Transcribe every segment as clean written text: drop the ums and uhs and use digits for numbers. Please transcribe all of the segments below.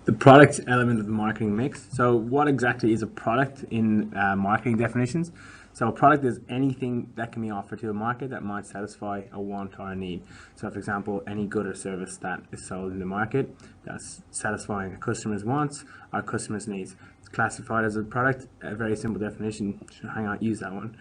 The product element of the marketing mix. So what exactly is a product in marketing definitions? So a product is anything that can be offered to a market that might satisfy a want or a need. So for example, any good or service that is sold in the market that's satisfying a customer's wants or customer's needs. It's classified as a product, a very simple definition. Hang on, use that one.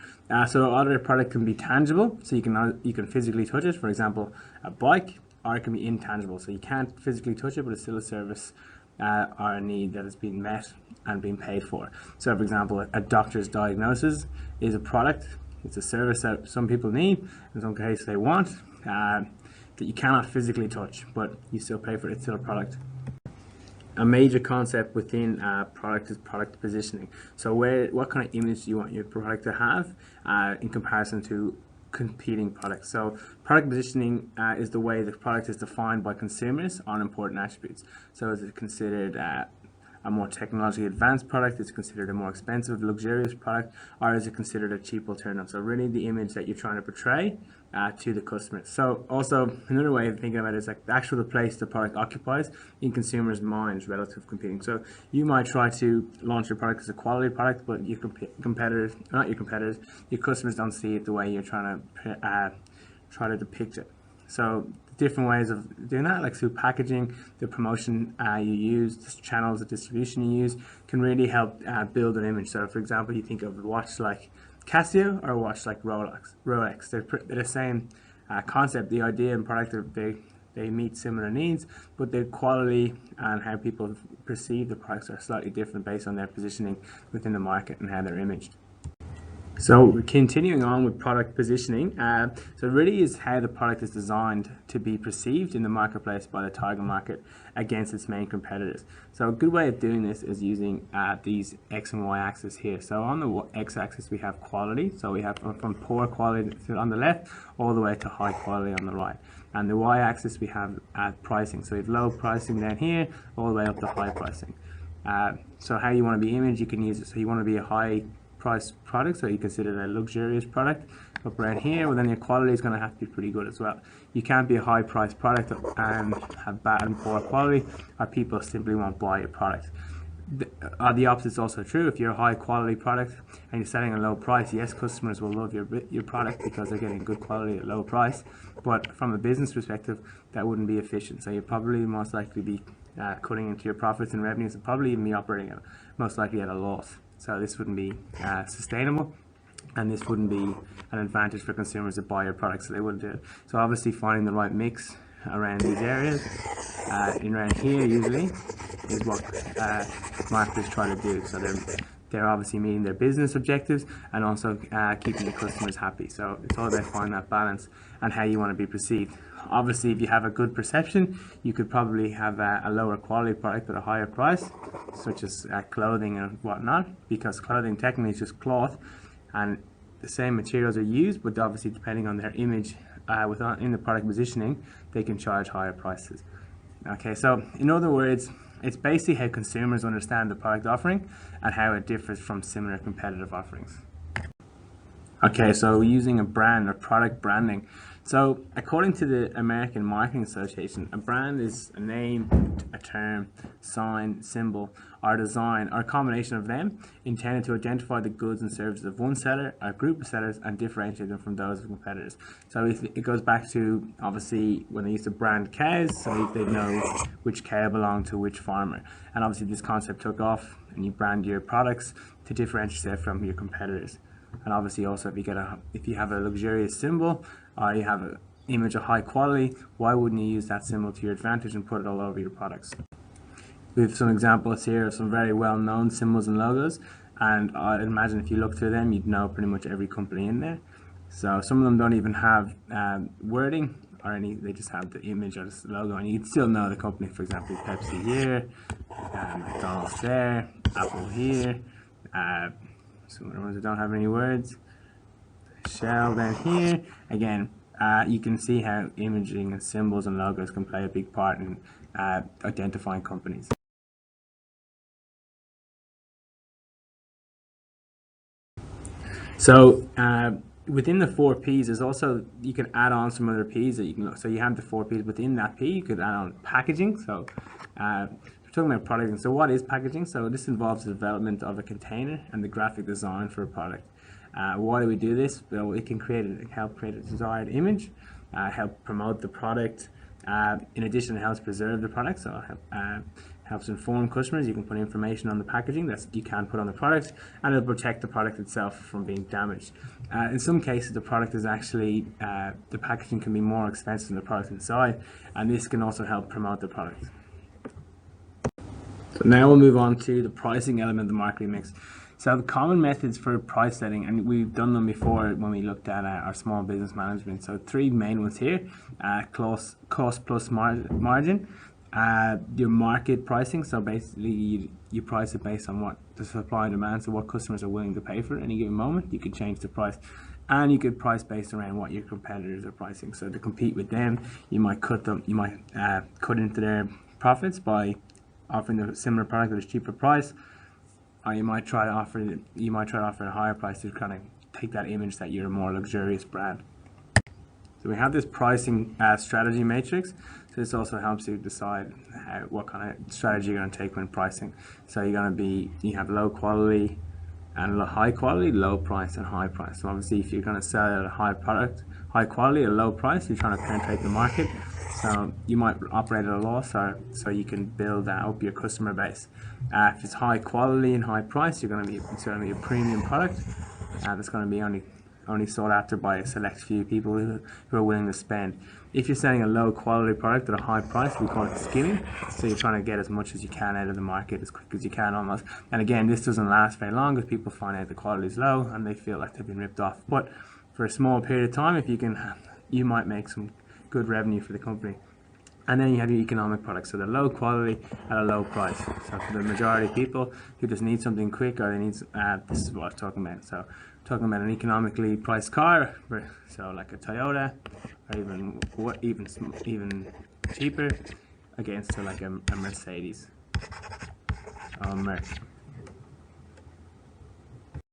So other product can be tangible, so you can physically touch it. For example, a bike, or it can be intangible, so you can't physically touch it, but it's still a service or a need that is being met and being paid for. So for example, a doctor's diagnosis is a product. It's a service that some people need, in some cases they want, that you cannot physically touch, but you still pay for it. It's still a product. A major concept within product is product positioning. So what kind of image do you want your product to have in comparison to competing products? So product positioning is the way the product is defined by consumers on important attributes. So is it considered a more technologically advanced product? Is it considered a more expensive, luxurious product? Or is it considered a cheap alternative? So really the image that you're trying to portray to the customer. So also another way of thinking about it is like the actual place the product occupies in consumers' minds relative to competing. So you might try to launch your product as a quality product, but your competitors, not your competitors, your customers don't see it the way you're trying to depict it. So different ways of doing that, like through packaging, the promotion you use, the channels of distribution you use, can really help build an image. So for example, you think of a watch like Casio or a watch like Rolex. They're the same concept. The idea and product, they meet similar needs, but their quality and how people perceive the products are slightly different based on their positioning within the market and how they're imaged. So continuing on with product positioning, so really is how the product is designed to be perceived in the marketplace by the target market against its main competitors. So a good way of doing this is using these X and Y axis here. So on the X axis we have quality, so we have from poor quality on the left all the way to high quality on the right. And the Y axis we have pricing, so we have low pricing down here all the way up to high pricing. So how you want to be imaged, you can use it. So you want to be a high price product, so you consider it a luxurious product up around here. Well, then your quality is going to have to be pretty good as well. You can't be a high price product and have bad and poor quality, or people simply won't buy your product. The opposite is also true. If you're a high quality product and you're selling a low price, yes, customers will love your product because they're getting good quality at low price, but from a business perspective that wouldn't be efficient. So you'd probably most likely be cutting into your profits and revenues, and probably even be operating most likely at a loss. So this wouldn't be sustainable, and this wouldn't be an advantage for consumers to buy your products, so they wouldn't do it. So obviously finding the right mix around these areas, around here usually, is what marketers try to do. So they're obviously meeting their business objectives and also keeping the customers happy. So it's all about finding that balance and how you want to be perceived. Obviously, if you have a good perception, you could probably have a lower quality product at a higher price, such as clothing and whatnot, because clothing technically is just cloth and the same materials are used, but obviously depending on their image in the product positioning, they can charge higher prices. Okay, so in other words, it's basically how consumers understand the product offering and how it differs from similar competitive offerings. Okay, so using a brand or product branding. So according to the American Marketing Association, a brand is a name, a term, sign, symbol, or design, or a combination of them intended to identify the goods and services of one seller or group of sellers and differentiate them from those of competitors. So it goes back to obviously when they used to brand cows, so they'd know which cow belonged to which farmer. And obviously this concept took off and you brand your products to differentiate yourself from your competitors. And obviously also if you have a luxurious symbol or you have an image of high quality, why wouldn't you use that symbol to your advantage and put it all over your products? We have some examples here of some very well-known symbols and logos, and I'd imagine if you look through them, you'd know pretty much every company in there. So some of them don't even have wording or they just have the image or the logo, and you'd still know the company. For example, Pepsi here, McDonald's there, Apple here, some other ones that don't have any words, Shell down here. Again, you can see how imaging and symbols and logos can play a big part in identifying companies. So within the 4 Ps, there's also, you can add on some other Ps that you can look. So you have the 4 Ps within that P. You could add on packaging. So talking about producting. So what is packaging? So this involves the development of a container and the graphic design for a product. Why do we do this? Well, it can help create a desired image, help promote the product. In addition, it helps preserve the product, so helps inform customers. You can put information on the packaging that you can't put on the product, and it'll protect the product itself from being damaged. In some cases, the product is actually, the packaging can be more expensive than the product inside, and this can also help promote the product. So now we'll move on to the pricing element of the marketing mix. So the common methods for price setting, and we've done them before when we looked at our small business management. So three main ones here: cost plus margin, your market pricing. So basically, you price it based on what the supply and demand, so what customers are willing to pay for at any given moment. You can change the price, and you could price based around what your competitors are pricing. So to compete with them, you might cut into their profits by offering a similar product at a cheaper price. Or you might try to offer a higher price to kind of take that image that you're a more luxurious brand. So we have this pricing strategy matrix. So this also helps you decide what kind of strategy you're going to take when pricing. So you have low quality and high quality, low price and high price. So obviously, if you're going to sell at a high quality at a low price, you're trying to penetrate the market. So you might operate at a loss, so you can build up your customer base. If it's high quality and high price, it's going to be a premium product that's going to be only sought after by a select few people who are willing to spend. If you're selling a low quality product at a high price, we call it skimming. So you're trying to get as much as you can out of the market as quick as you can almost. And again, this doesn't last very long because people find out the quality is low and they feel like they've been ripped off. But for a small period of time, you might make some good revenue for the company. And then you have your economic products, so they're low quality at a low price. So for the majority of people who just need something quick, or they need, this is what I'm talking about. So talking about an economically priced car, so like a Toyota, or even cheaper, against like a Mercedes or Merc.